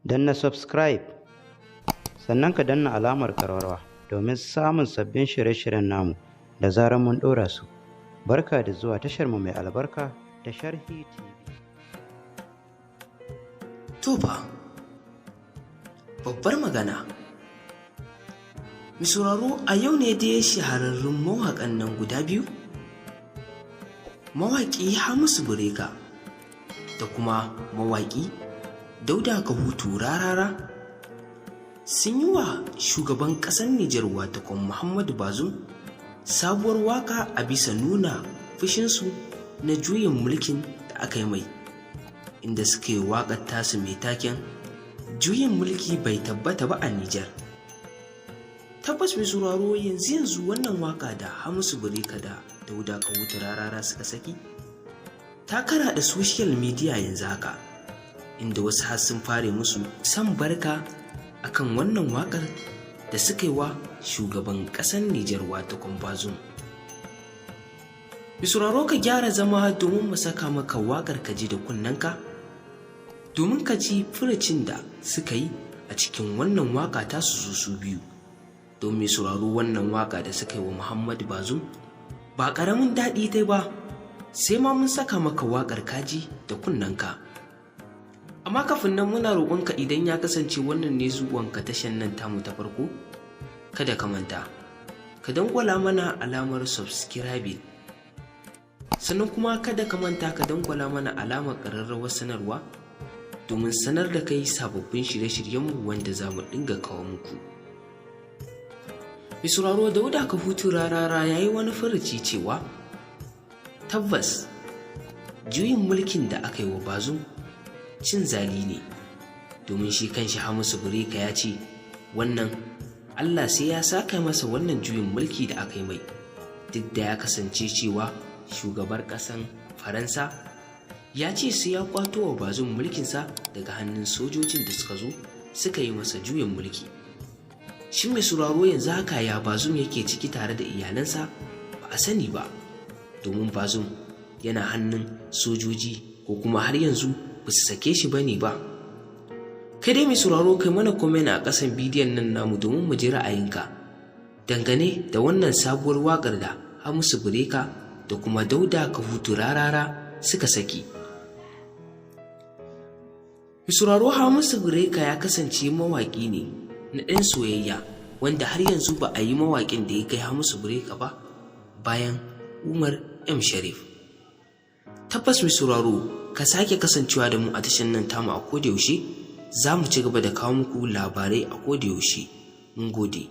danna subscribe sannan ka danna alamar karwarwa domin samun sabbin shirye-shiryen namu da zarar mun ɗora su. Barka da zuwa tashar mu mai albarka ta Sharhi TV. Tofa babbar magana. Misauraro, a yau ne dai shahararrun mawaƙan nan guda biyu, mawaƙi Hamisu Breaker da kuma mawaƙi Dauda Kahutu Rarara, sun yi wa shugaban ƙasar Nijar watakon Muhammadu Bazoum sabuwar waƙa a bisa nuna fushinsu na juyin mulkin da aka yi mai, inda suka yi waƙar tasu mai taken juyin mulki bai tabbata ba a Nijar. Tabbas mai sauraro, yanzu wannan waƙa da Hamisu Breaker da Dauda Kahutu Rarara suka saki ta kara da social media yanzu haka, inda wasu har sun fare musu san barka akan wannan waƙar da suka yi wa shugaban ƙasar Nijar watakon Bazoum. Misauraro, ka gyara zama domin mu saka maka waƙar ka ji da kunnanka, domin ka ji furucin da suka yi a cikin wannan waƙa ta su biyu. Don mai sauraro, wannan waƙa da suka yi wa Muhammadu Bazoum ba ƙaramin daɗi ta ba, sai ma mun saka maka waƙar kaji da kunnanka. Amma kafin nan muna roƙonka, idan ya kasance wannan ne zuwanka tashan nan tamu ta farko, kada ka manta ka dangwala mana alamar subscribing, sannan kuma kada ka manta ka dangwala mana alamar ƙararrawar sanarwa domin sanar da kai sababbin shirye-shiryenmu wanda za mu dinga kawo muku. Mai sauraro, Dauda Kahutu Rarara ya yi wani furuci cewa tabbas juyin mulkin da aka yi wa Bazoum cin zali ne, domin shi kanshi Hamisu Breaker ya ce wannan Allah sai ya saka masa wannan juyin mulki da aka yi mai, duk da ya kasance cewa shugabar ƙasan Faransa ya ce sai ya kwato wa Bazoum mulkinsa daga hannun sojojin da suka zo suka yi masa juyin mulki. Shi mai sauraro, yanzu haka ya Bazoum yake ciki tare da iyalansa ba a sani ba, domin Bazoum yana hannun sojoji ko kuma har yanzu ba su sake shi bane ba. Kai dai mai sauraro, kai mana comment a ƙasan bidiyon nan namu domin mu ji ra'ayinka dangane da wannan sabuwar waƙar da Hamisu Breaker da kuma Dauda Kahutu Rarara suka saki. Mai sauraro, Hamisu Breaker ya kasance mawaƙi ne na ɗan soyayya wanda har yanzu ba a yi mawaƙin da ya kai Hamisu Breaker ba bayan Umar M. Sharif. Tabbas mai sauraro, ka sake kasancewa da mu a tashan nan tamu a kodayaushe, za mu ci gaba da kawo muku labarai a kodayaushe. Mun gode.